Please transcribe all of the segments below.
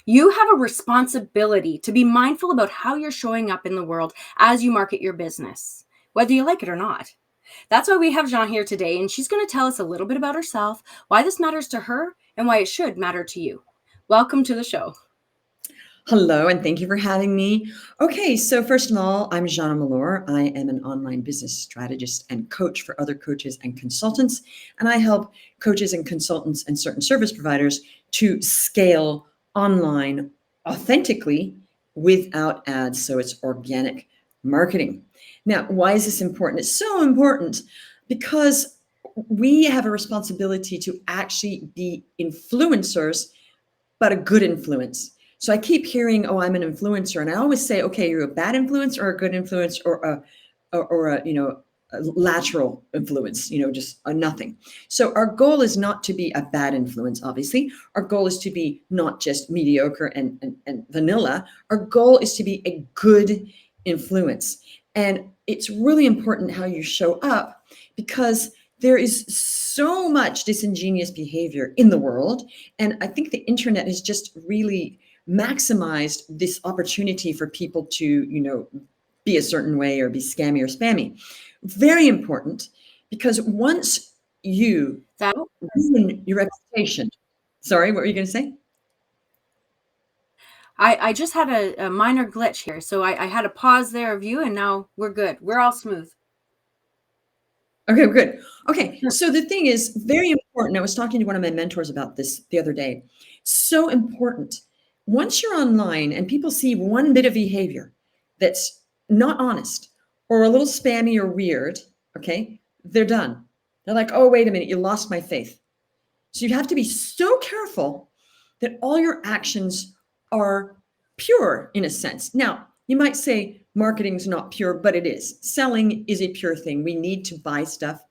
You have a responsibility to be mindful about how you're showing up in the world as you market your business, whether you like it or not. That's why we have Jeanne here today, and she's going to tell us a little bit about herself, why this matters to her, and why it should matter to you. Welcome to the show. Hello, and thank you for having me. Okay, so first of all, I'm Jeanne Omlor. I am an online business strategist and coach for other coaches and consultants, and I help coaches and consultants and certain service providers to scale online authentically without ads, so it's organic marketing. Now, why is this important? It's so important because we have a responsibility to actually be influencers, but a good influence. So I keep hearing, "Oh, I'm an influencer," and I always say, "Okay, you're a bad influence or a good influence or a lateral influence, just a nothing." So our goal is not to be a bad influence, obviously. Our goal is to be not just mediocre and vanilla. Our goal is to be a good influence. And it's really important how you show up because there is so much disingenuous behavior in the world. And I think the internet has just really maximized this opportunity for people to, be a certain way or be scammy or spammy. Very important, because once you ruin your reputation. Sorry, what were you going to say? I just had a minor glitch here. So I had a pause there of you, and now we're good. We're all smooth. Okay, good. Okay, so the thing is very important. I was talking to one of my mentors about this the other day. So important. Once you're online and people see one bit of behavior that's not honest or a little spammy or weird, okay, they're done. They're like, "Oh, wait a minute, you lost my faith." So you have to be so careful that all your actions are pure in a sense. Now, you might say marketing's not pure, but it is. Selling is a pure thing. We need to buy stuff.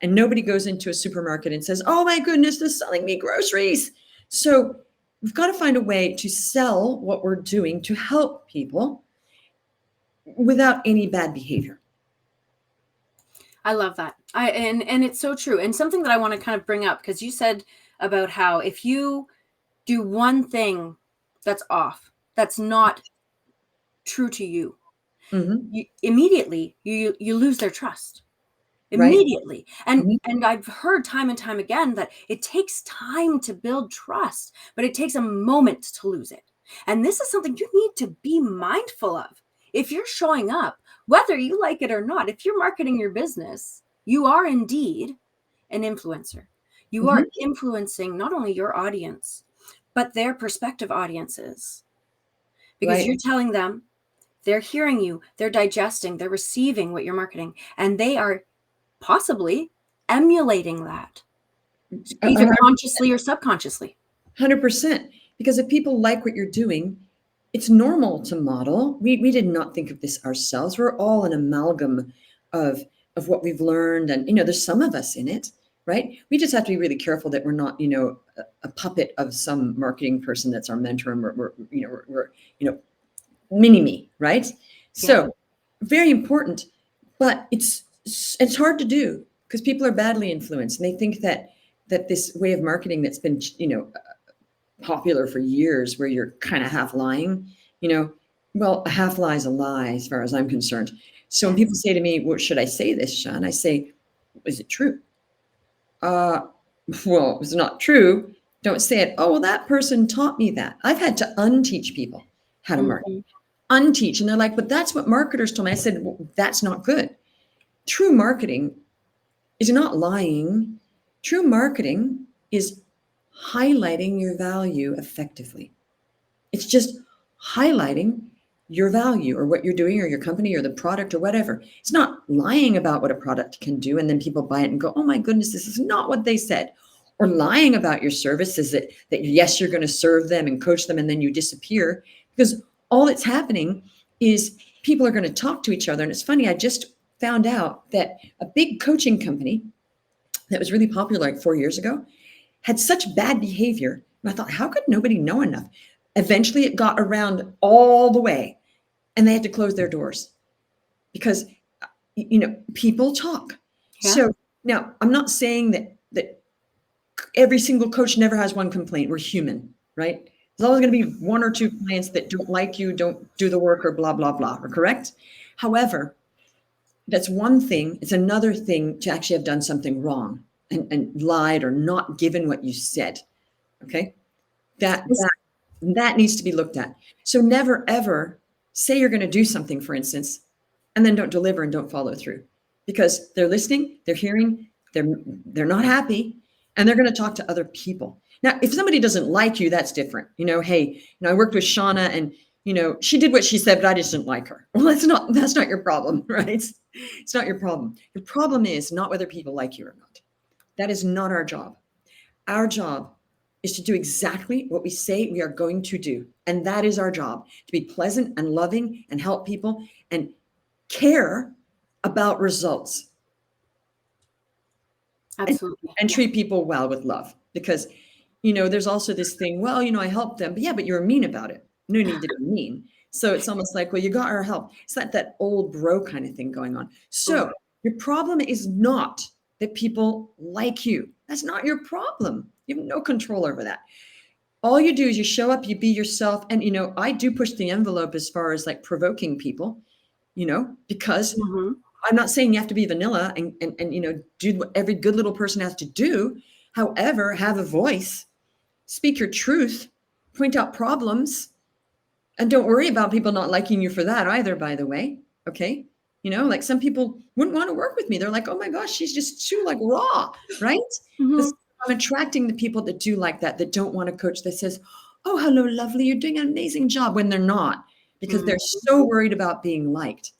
And nobody goes into a supermarket and says, "Oh my goodness, they're selling me groceries." So we've got to find a way to sell what we're doing to help people without any bad behavior. I love that. And it's so true. And something that I want to kind of bring up, because you said about how if you do one thing that's off, that's not true to you, immediately you lose their trust. Immediately. Right. And I've heard time and time again that it takes time to build trust, but it takes a moment to lose it. And this is something you need to be mindful of. If you're showing up, whether you like it or not, if you're marketing your business, you are indeed an influencer. You are influencing not only your audience, but their prospective audiences. Because you're telling them, they're hearing you, they're digesting, they're receiving what you're marketing, and they are possibly emulating that, either consciously or subconsciously. 100%. Because if people like what you're doing, it's normal to model. We did not think of this ourselves. We're all an amalgam of what we've learned. And, there's some of us in it, right? We just have to be really careful that we're not, a puppet of some marketing person that's our mentor and we're mini me, right? Yeah. So very important, but it's hard to do because people are badly influenced and they think that this way of marketing that's been, popular for years, where you're kind of half lying, well, a half lie is a lie as far as I'm concerned. So when people say to me, "Well, should I say this, Shauna?" I say, "Is it true?" Well, if it's not true, don't say it. "Oh, well, that person taught me that." I've had to unteach people how to market. Unteach. And they're like, "But that's what marketers told me." I said, "Well, that's not good." True marketing is not lying. True marketing is highlighting your value effectively. It's just highlighting your value or what you're doing or your company or the product or whatever. It's not lying about what a product can do and then people buy it and go, "Oh my goodness, this is not what they said." Or lying about your services that yes, you're going to serve them and coach them and then you disappear, because all that's happening is people are going to talk to each other. And it's funny, I just found out that a big coaching company that was really popular like 4 years ago had such bad behavior. And I thought, how could nobody know enough? Eventually it got around all the way and they had to close their doors because, people talk. Yeah. So now I'm not saying that every single coach never has one complaint. We're human, right? There's always going to be one or two clients that don't like you, don't do the work, or blah, blah, blah. Or correct? However, that's one thing. It's another thing to actually have done something wrong and lied or not given what you said. Okay? That needs to be looked at. So never ever say you're going to do something, for instance, and then don't deliver and don't follow through, because they're listening, they're hearing, they're not happy, and they're going to talk to other people. Now, if somebody doesn't like you, that's different. Hey, I worked with Shauna, and she did what she said, but I just didn't like her. Well, that's not your problem, right? It's not your problem. Your problem is not whether people like you or not. That is not our job. Our job is to do exactly what we say we are going to do. And that is our job, to be pleasant and loving and help people and care about results. Absolutely. And treat people well with love. Because, there's also this thing, well, I helped them, but yeah, but you were mean about it. No need to be mean. So it's almost like, well, you got our help. It's that old bro kind of thing going on. So your problem is not that people like you. That's not your problem. You have no control over that. All you do is you show up, you be yourself. And, I do push the envelope as far as like provoking people, because I'm not saying you have to be vanilla and do what every good little person has to do. However, have a voice, speak your truth, point out problems, and don't worry about people not liking you for that either, by the way. Okay. Like some people wouldn't want to work with me. They're like, oh my gosh, she's just too like raw, right? I'm attracting the people that do like that don't want a coach that says, oh, hello, lovely, you're doing an amazing job, when they're not, because they're so worried about being liked.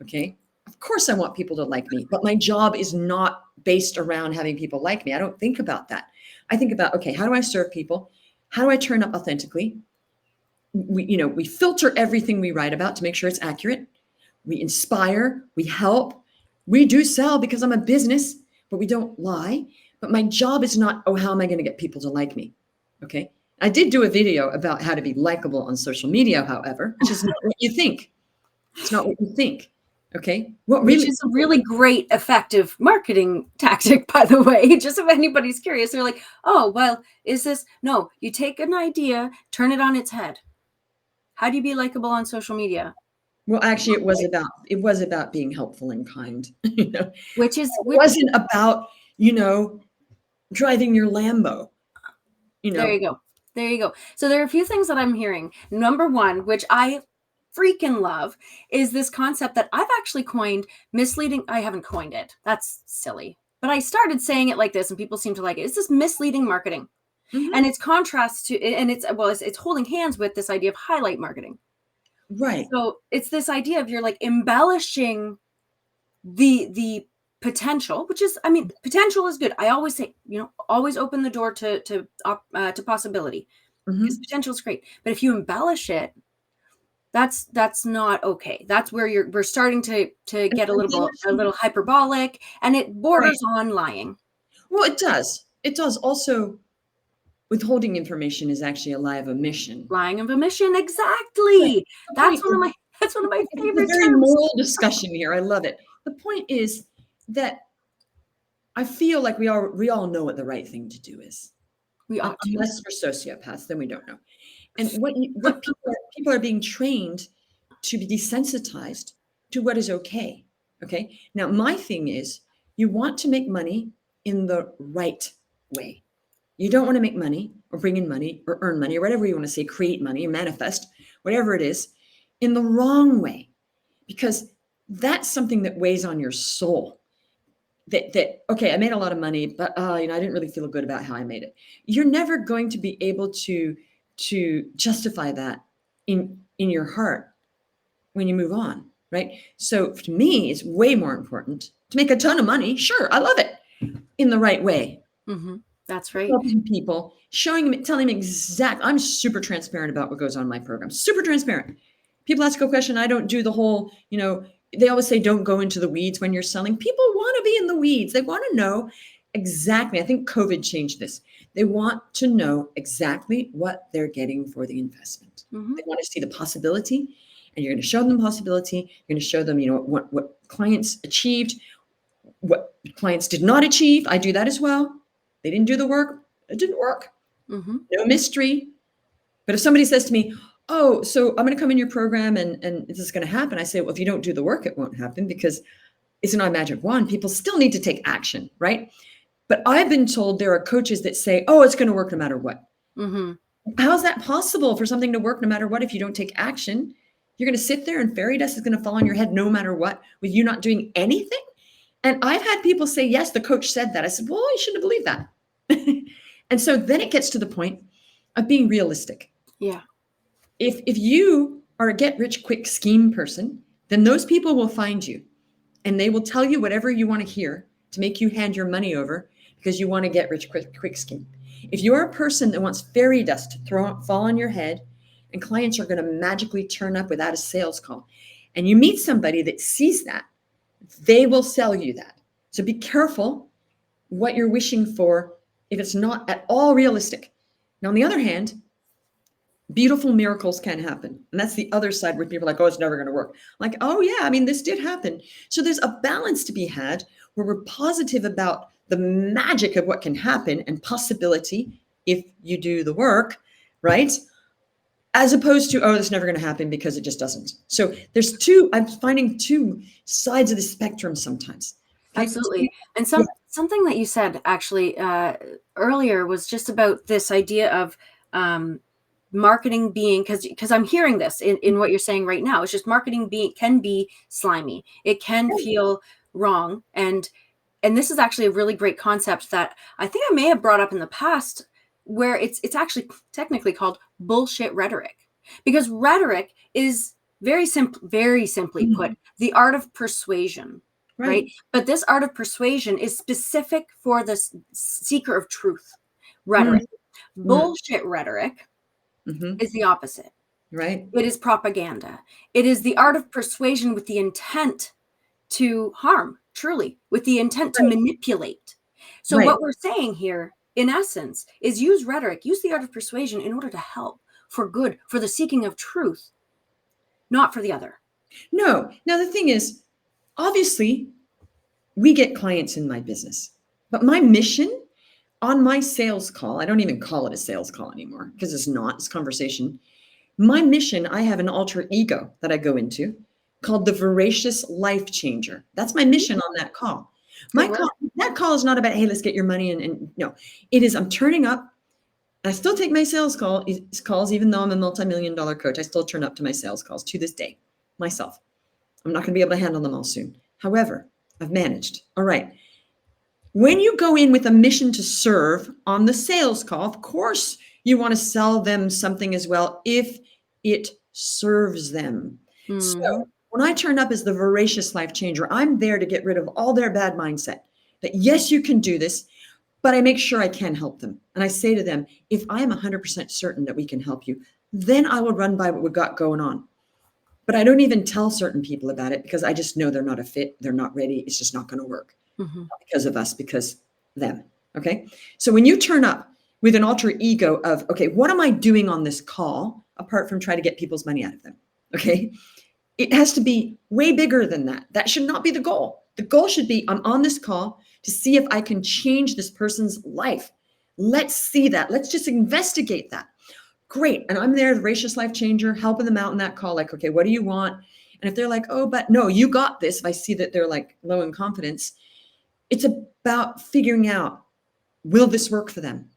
Okay. Of course I want people to like me, but my job is not based around having people like me. I don't think about that. I think about, okay, how do I serve people? How do I turn up authentically? We filter everything we write about to make sure it's accurate. We inspire, we help, we do sell because I'm a business, but we don't lie. But my job is not, oh, how am I going to get people to like me? Okay. I did do a video about how to be likable on social media, however, which is not what you think. It's not what you think. Okay. Which is a really great, effective marketing tactic, by the way. Just if anybody's curious, they're like, oh, well, is this? No, you take an idea, turn it on its head. How do you be likable on social media? Well, actually, it was about being helpful and kind. It wasn't about, driving your Lambo. There you go. So there are a few things that I'm hearing. Number one, which I freaking love, is this concept that I've actually coined, misleading. I haven't coined it. That's silly. But I started saying it like this and people seem to like it. It's this misleading marketing. And it's contrast to, and it's holding hands with this idea of highlight marketing. Right. So it's this idea of you're like embellishing the potential, which is, potential is good. I always say, always open the door to possibility, because potential is great. But if you embellish it, that's not okay. That's where we're starting to get a little hyperbolic, and it borders on lying. Well, it does. It does. Also, withholding information is actually a lie of omission. Lying of omission, exactly. That's one of my favorite It's a very moral discussion here. I love it. The point is that I feel like we all know what the right thing to do is. We ought to. Unless we're sociopaths, then we don't know. And what people are being trained to be desensitized to what is okay. Okay. Now, my thing is, you want to make money in the right way. You don't want to make money or bring in money or earn money or whatever you want to say, create money or manifest, whatever it is, in the wrong way, because that's something that weighs on your soul. That okay, I made a lot of money, but I didn't really feel good about how I made it. You're never going to be able to justify that in your heart when you move on, right? So to me, it's way more important to make a ton of money. Sure, I love it, in the right way. That's right. Helping people, showing them, telling them exactly. I'm super transparent about what goes on in my program. Super transparent. People ask a question, I don't do the whole, they always say don't go into the weeds when you're selling. People want to be in the weeds. They want to know exactly. I think COVID changed this. They want to know exactly what they're getting for the investment. They want to see the possibility, and you're going to show them the possibility. You're going to show them, what clients achieved, what clients did not achieve. I do that as well. They didn't do the work. It didn't work. No mystery. But if somebody says to me, oh, so I'm going to come in your program and this is going to happen, I say, well, if you don't do the work, it won't happen, because it's not a magic wand. People still need to take action, right? But I've been told there are coaches that say, oh, it's going to work no matter what. Mm-hmm. How's that possible for something to work no matter what if you don't take action? You're going to sit there and fairy dust is going to fall on your head no matter what with you not doing anything? And I've had people say, yes, the coach said that. I said, well, you shouldn't have believed that. And so then it gets to the point of being realistic. Yeah. If you are a get-rich-quick scheme person, then those people will find you and they will tell you whatever you want to hear to make you hand your money over because you want to get rich quick scheme. If you are a person that wants fairy dust to fall on your head and clients are going to magically turn up without a sales call, and you meet somebody that sees that, they will sell you that. So be careful what you're wishing for if it's not at all realistic. Now, on the other hand, beautiful miracles can happen. And that's the other side where people are like, oh, it's never going to work. Like, oh yeah, I mean, this did happen. So there's a balance to be had where we're positive about the magic of what can happen and possibility if you do the work, right? As opposed to, oh, that's never going to happen because it just doesn't. So I'm finding two sides of the spectrum sometimes. Okay? Absolutely. And something that you said actually earlier was just about this idea of marketing being, because I'm hearing this in what you're saying right now. It's just marketing can be slimy. It can feel wrong. And this is actually a really great concept that I think I may have brought up in the past, where it's actually technically called bullshit rhetoric, because rhetoric is very simply put, the art of persuasion, right? But this art of persuasion is specific for the seeker of truth. Rhetoric, bullshit rhetoric is the opposite. Right. It is propaganda. It is the art of persuasion with the intent to harm, truly, with the intent to manipulate. So what we're saying here, in essence, is use rhetoric, use the art of persuasion in order to help, for good, for the seeking of truth, not for the other. No. Now, the thing is, obviously, we get clients in my business, but my mission on my sales call, I don't even call it a sales call anymore because it's not, it's conversation. My mission, I have an alter ego that I go into called the Voracious Life Changer. That's my mission on that call. That call is not about, hey, let's get your money. And no, it is, I'm turning up. I still take my sales calls, even though I'm a multi-million-dollar coach. I still turn up to my sales calls to this day, myself. I'm not going to be able to handle them all soon. However, I've managed. All right. When you go in with a mission to serve on the sales call, of course, you want to sell them something as well if it serves them. So when I turn up as the Voracious Life Changer, I'm there to get rid of all their bad mindset. That yes, you can do this, but I make sure I can help them. And I say to them, if I am 100% certain that we can help you, then I will run by what we've got going on. But I don't even tell certain people about it because I just know they're not a fit. They're not ready. It's just not going to work. Not because of us, because them. Okay. So when you turn up with an alter ego of, okay, what am I doing on this call apart from trying to get people's money out of them? Okay. It has to be way bigger than that. That should not be the goal. The goal should be, I'm on this call to see if I can change this person's life. Let's see that. Let's just investigate that. Great. And I'm there, the Voracious Life Changer, helping them out in that call. Like, okay, what do you want? And if they're like, oh, but no, you got this. If I see that they're like low in confidence, it's about figuring out, will this work for them?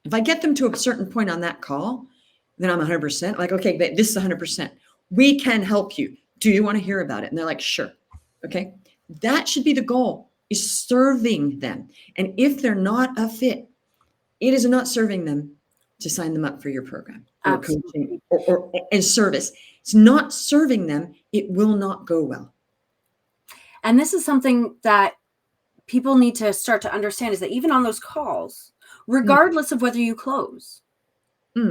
If I get them to a certain point on that call, then I'm 100%. Like, okay, but this is 100%. We can help you. Do you want to hear about it? And they're like, sure. Okay. That should be the goal, is serving them. And if they're not a fit, it is not serving them to sign them up for your program or coaching or service. It's not serving them. It will not go well. And this is something that people need to start to understand, is that even on those calls, regardless of whether you close,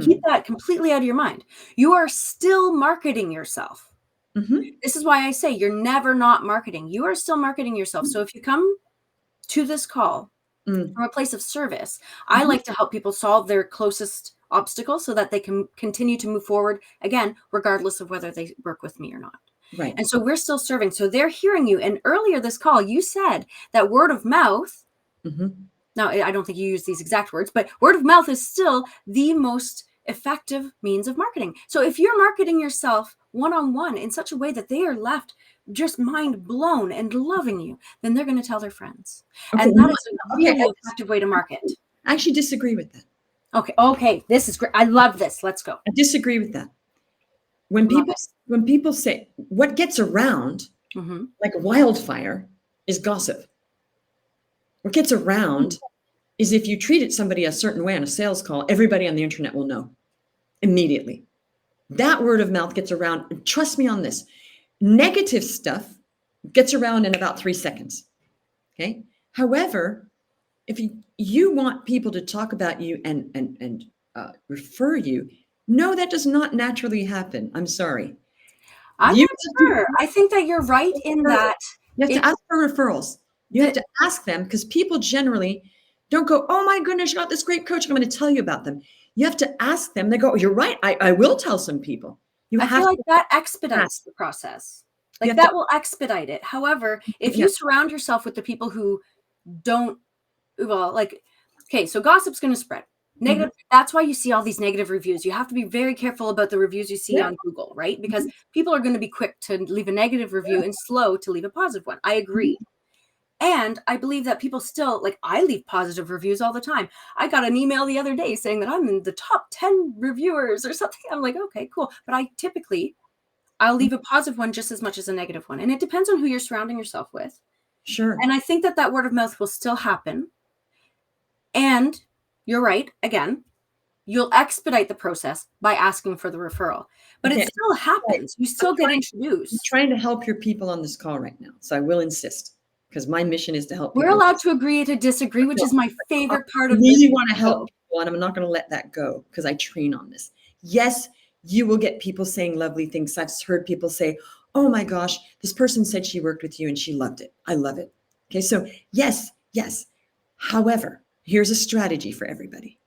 keep that completely out of your mind. You are still marketing yourself. This is why I say you're never not marketing. You are still marketing yourself. So if you come to this call from a place of service, I like to help people solve their closest obstacle so that they can continue to move forward, again, regardless of whether they work with me or not. Right. And so we're still serving. So they're hearing you. And earlier this call, you said that word of mouth. Now, I don't think you used these exact words, but word of mouth is still the most effective means of marketing. So if you're marketing yourself one-on-one in such a way that they are left just mind blown and loving you, then they're going to tell their friends. Okay, And that is a okay, really effective way to market. I actually disagree with that. Okay, this is great. I love this. Let's go. I disagree with that. Love When people say what gets around like wildfire is gossip. What gets around is if you treated somebody a certain way on a sales call, everybody on the internet will know immediately. That word of mouth gets around. Trust me on this. Negative stuff gets around in about 3 seconds. Okay. However, if you want people to talk about you and refer you, no, that does not naturally happen. I'm sorry. I'm You not sure. I think that you're right in that. You have to ask for referrals. You have to ask them because people generally don't go, oh my goodness, you got this great coach. I'm going to tell you about them. You have to ask them. They go, oh, you're right. I will tell some people. I feel like that expedites the process. Like that will expedite it. However, if you surround yourself with the people who don't, well, like, okay, so gossip's going to spread. Negative. That's why you see all these negative reviews. You have to be very careful about the reviews you see on Google, right? Because people are going to be quick to leave a negative review and slow to leave a positive one. I agree. And I believe that people still, like, I leave positive reviews all the time. I got an email the other day saying that I'm in the top 10 reviewers or something. I'm like, okay, cool. But I'll leave a positive one just as much as a negative one. And it depends on who you're surrounding yourself with. Sure. And I think that word of mouth will still happen. And you're right. Again, you'll expedite the process by asking for the referral, but it still happens. You still get introduced. I'm trying to help your people on this call right now. So I will insist because my mission is to help people. We're allowed to agree to disagree, which is my favorite part of this. I really want to help people, and I'm not going to let that go because I train on this. Yes, you will get people saying lovely things. I've heard people say, oh my gosh, this person said she worked with you and she loved it. I love it. Okay, so yes. However, here's a strategy for everybody.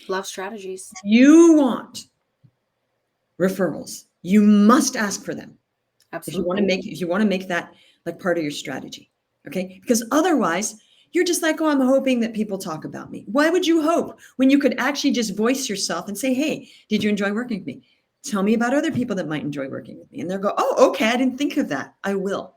Love strategies. If you want referrals, you must ask for them. Absolutely. If you want to make that like part of your strategy. Okay? Because otherwise, you're just like, oh, I'm hoping that people talk about me. Why would you hope when you could actually just voice yourself and say, hey, did you enjoy working with me? Tell me about other people that might enjoy working with me. And they'll go, oh, okay, I didn't think of that. I will.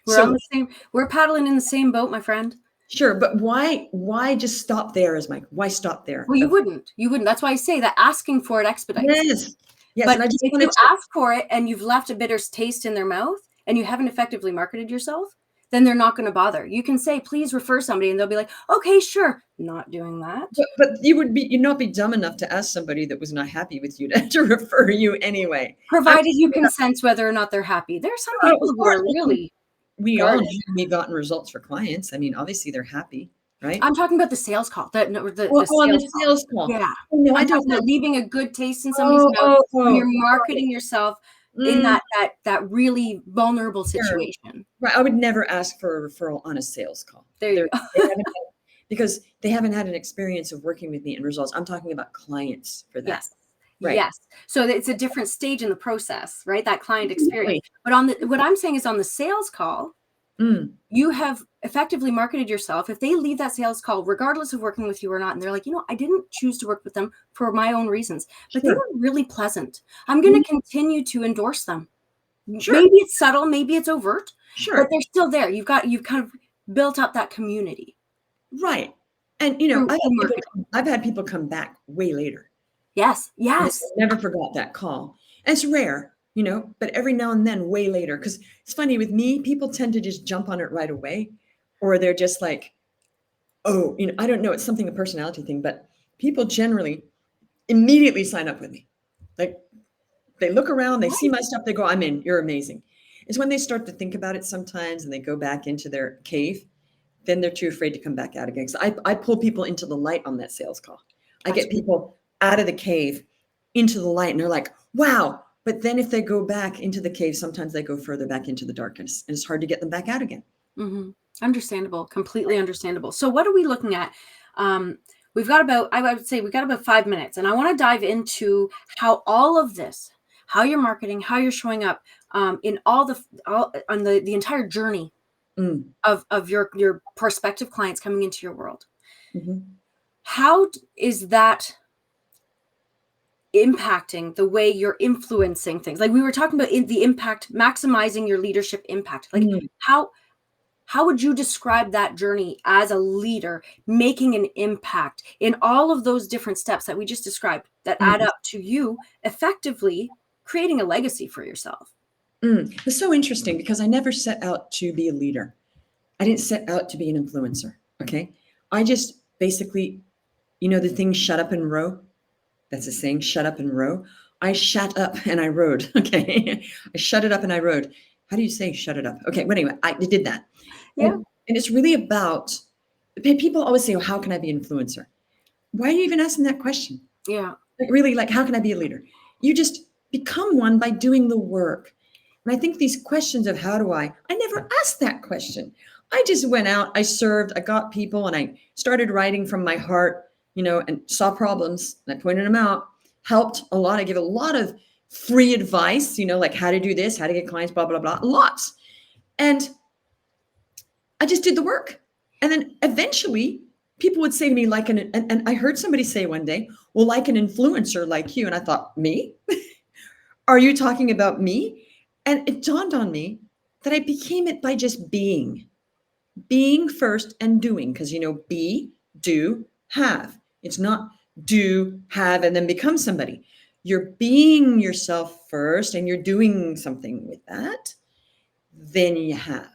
We're paddling in the same boat, my friend. Sure, but why just stop there why stop there? Well, you wouldn't. That's why I say that asking for it expedites. Yes. But if you ask for it and you've left a bitter taste in their mouth and you haven't effectively marketed yourself, then they're not going to bother. You can say, please refer somebody, and they'll be like, okay, sure. Not doing that. But you'd not be dumb enough to ask somebody that was not happy with you to refer you anyway. Provided you can sense whether or not they're happy. There are some people who are really... We've gotten results for clients. I mean, obviously they're happy, right? I'm talking about the sales call. The sales call. Yeah. No, I don't know. Leaving a good taste in somebody's mouth when you're marketing yourself in that really vulnerable situation. Right. I would never ask for a referral on a sales call. There you go. Because they haven't had an experience of working with me and results. I'm talking about clients for that. Yes. Right. Yes. So it's a different stage in the process, right? That client experience. But what I'm saying is on the sales call, you have effectively marketed yourself. If they leave that sales call, regardless of working with you or not, and they're like, I didn't choose to work with them for my own reasons, but they were really pleasant. I'm going to continue to endorse them. Sure. Maybe it's subtle, maybe it's overt, but they're still there. You've kind of built up that community. Right. And, I've had people come back way later. Yes. I never forgot that call. And it's rare, but every now and then way later. Because it's funny with me, people tend to just jump on it right away. Or they're just like, oh, I don't know. It's something, a personality thing. But people generally immediately sign up with me. Like they look around, they see my stuff, they go, I'm in, you're amazing. It's when they start to think about it sometimes and they go back into their cave, then they're too afraid to come back out again. So I pull people into the light on that sales call. I get people out of the cave into the light and they're like, wow. But then if they go back into the cave, sometimes they go further back into the darkness and it's hard to get them back out again. Mm-hmm. Understandable. Completely understandable. So what are we looking at? We've got about 5 minutes, and I want to dive into how all of this, how you're marketing, how you're showing up in on the entire journey of your prospective clients coming into your world. Mm-hmm. How is that impacting, the way you're influencing things. Like we were talking about the impact, maximizing your leadership impact. Like how would you describe that journey as a leader, making an impact in all of those different steps that we just described that add up to you effectively creating a legacy for yourself? It's so interesting because I never set out to be a leader. I didn't set out to be an influencer. Okay. I just basically, the thing shut up and row. That's a saying, shut up and row. I shut up and I rode. Okay. I shut it up and I rode. How do you say shut it up? Okay. But anyway, I did that. Yeah. And it's really about, people always say, oh, how can I be an influencer? Why are you even asking that question? Yeah. Like really, like, how can I be a leader? You just become one by doing the work. And I think these questions of how do I never asked that question. I just went out, I served, I got people, and I started writing from my heart, and saw problems, and I pointed them out, helped a lot. I give a lot of free advice, like how to do this, how to get clients, blah, blah, blah, lots. And I just did the work. And then eventually people would say to me, and I heard somebody say one day, well, like an influencer like you. And I thought, me? Are you talking about me? And it dawned on me that I became it by just being first and doing. Because, be, do, have. It's not do, have, and then become somebody. You're being yourself first and you're doing something with that. Then you have.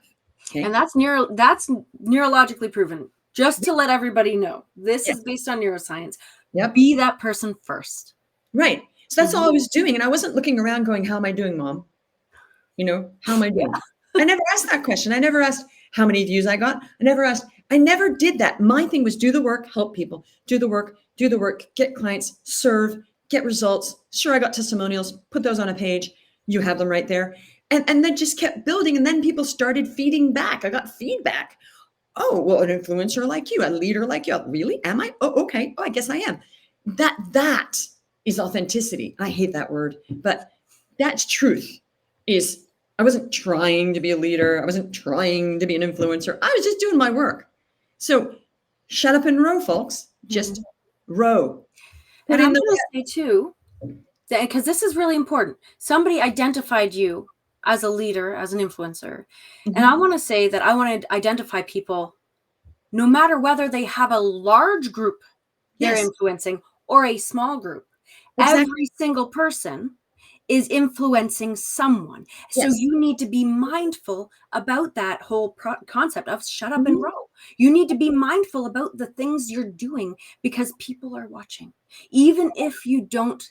Okay. And that's neurologically proven. Just to let everybody know, this is based on neuroscience. Yep. Be that person first. Right. So that's all I was doing. And I wasn't looking around going, how am I doing, Mom? How am I doing? I never asked that question. I never asked how many views I got. I never did that. My thing was do the work, help people, do the work, get clients, serve, get results. Sure, I got testimonials, put those on a page. You have them right there. And then just kept building. And then people started feeding back. I got feedback. Oh, well, an influencer like you, a leader like you. Really? Am I? Oh, okay. Oh, I guess I am. That is authenticity. I hate that word, but that's truth. I wasn't trying to be a leader. I wasn't trying to be an influencer. I was just doing my work. So shut up and row, folks. Just row. And I'm going to say too, because this is really important. Somebody identified you as a leader, as an influencer. And I want to say that I want to identify people, no matter whether they have a large group they're influencing or a small group. Exactly. Every single person is influencing someone. So you need to be mindful about that whole concept of shut up and row. You need to be mindful about the things you're doing because people are watching. Even if you don't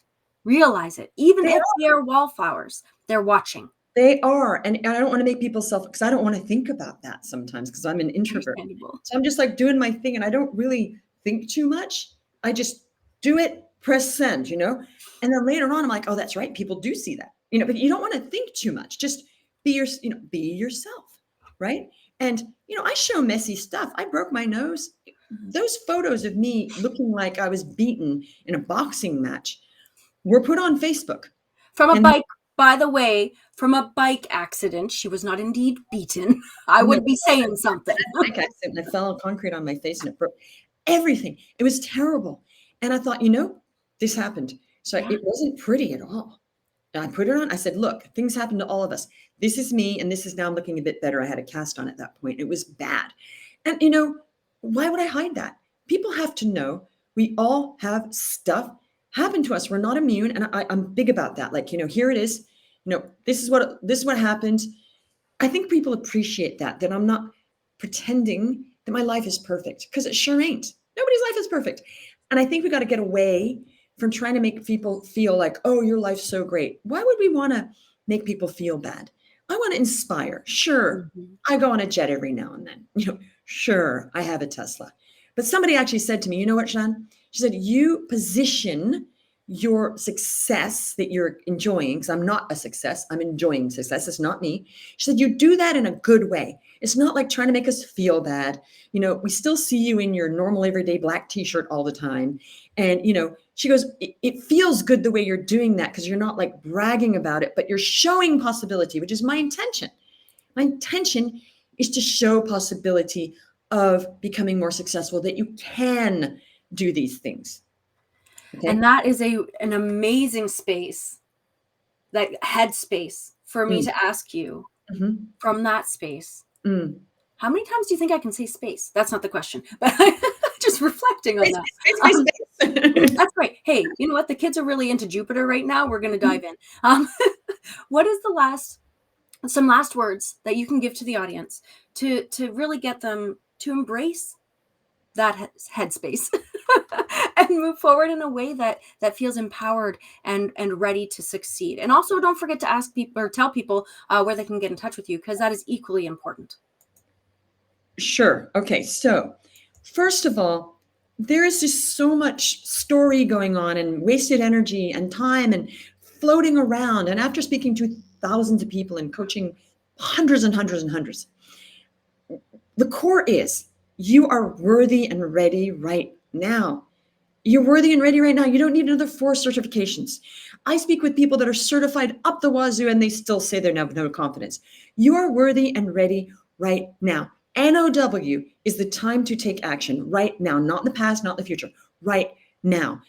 realize it, even if they're wallflowers, they're watching. They are. And I don't want to make people because I don't want to think about that sometimes because I'm an introvert. So I'm just like doing my thing and I don't really think too much. I just do it, press send, And then later on, I'm like, oh, that's right. People do see that, but you don't want to think too much. Just be yourself. Right. And, I show messy stuff. I broke my nose. Those photos of me looking like I was beaten in a boxing match were put on Facebook. From a bike. By the way, from a bike accident, she was not indeed beaten. I would be saying something. Bike accident, I fell on concrete on my face and it broke everything. It was terrible. And I thought, this happened. So it wasn't pretty at all. And I put it on. I said, look, things happen to all of us. This is me. And this is now I'm looking a bit better. I had a cast on at that point. It was bad. And, why would I hide that? People have to know we all have stuff happen to us. We're not immune. And I'm big about that. Like, here it is. This is what happened. I think people appreciate that I'm not pretending that my life is perfect because it sure ain't. Nobody's life is perfect. And I think we got to get away from trying to make people feel like, oh, your life's so great. Why would we want to make people feel bad? I want to inspire. Sure. I go on a jet every now and then. Sure. I have a Tesla. But somebody actually said to me, you know what, Jeanne? She said, you position your success that you're enjoying, because I'm not a success, I'm enjoying success, it's not me. She said, you do that in a good way. It's not like trying to make us feel bad. We still see you in your normal everyday black t-shirt all the time. And, she goes, it feels good the way you're doing that because you're not like bragging about it, but you're showing possibility, which is my intention. My intention is to show possibility of becoming more successful, that you can do these things. Okay. And that is an amazing space, that headspace for me Mm. to ask you Mhm. from that space. Mm. How many times do you think I can say space? That's not the question, but just reflecting on Space, that. space, space, space, space. That's great. Hey, you know what? The kids are really into Jupiter right now. We're going to dive in. What is some last words that you can give to the audience to really get them to embrace that headspace and move forward in a way that feels empowered and ready to succeed? And also, don't forget to ask people or tell people where they can get in touch with you, because that is equally important. Sure. Okay. So, first of all, there is just so much story going on and wasted energy and time and floating around. And after speaking to thousands of people and coaching hundreds and hundreds and hundreds, the core is you are worthy and ready right now. You're worthy and ready right now. You don't need another 4 certifications. I speak with people that are certified up the wazoo and they still say they have no confidence. You are worthy and ready right now. NOW is the time to take action right now, not in the past, not in the future, right now.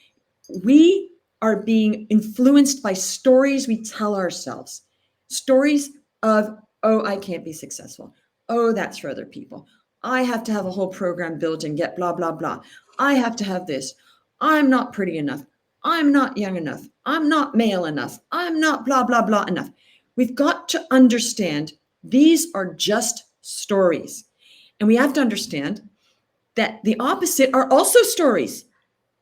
We are being influenced by stories we tell ourselves. Stories of, oh, I can't be successful. Oh, that's for other people. I have to have a whole program built and get blah, blah, blah. I have to have this. I'm not pretty enough. I'm not young enough. I'm not male enough. I'm not blah, blah, blah enough. We've got to understand these are just stories. And we have to understand that the opposite are also stories.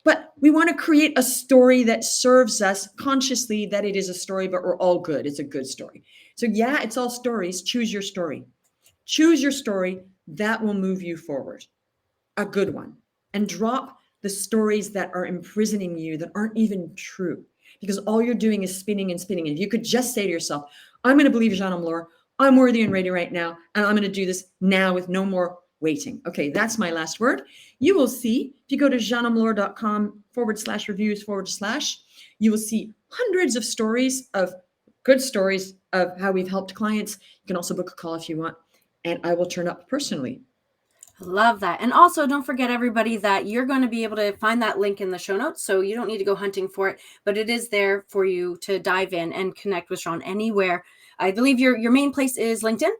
But we want to create a story that serves us consciously, that it is a story, but we're all good. It's a good story. So, yeah, it's all stories. Choose your story. Choose your story that will move you forward, a good one. And drop the stories that are imprisoning you, that aren't even true, because all you're doing is spinning and spinning. And if you could just say to yourself, I'm going to believe Jeanne Omlor, I'm worthy and ready right now, and I'm going to do this now with no more waiting. Okay, that's my last word. You will see, if you go to jeanneomlor.com/reviews/, you will see hundreds of stories, of good stories of how we've helped clients. You can also book a call if you want, and I will turn up personally. Love that. And also, don't forget, everybody, that you're going to be able to find that link in the show notes. So you don't need to go hunting for it, but it is there for you to dive in and connect with Shawn anywhere. I believe your main place is LinkedIn.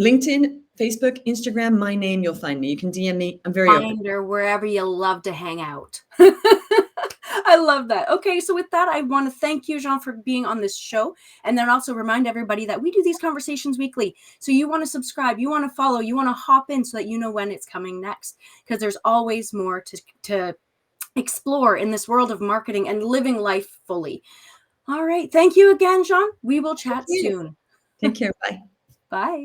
LinkedIn, Facebook, Instagram, my name, you'll find me. You can DM me. I'm very open. Find her wherever you love to hang out. I love that. Okay, so with that, I want to thank you, Jeanne, for being on this show. And then also remind everybody that we do these conversations weekly. So you want to subscribe, you want to follow, you want to hop in so that you know when it's coming next. Because there's always more to explore in this world of marketing and living life fully. All right. Thank you again, Jeanne. We will chat soon. Take care. Bye. Bye.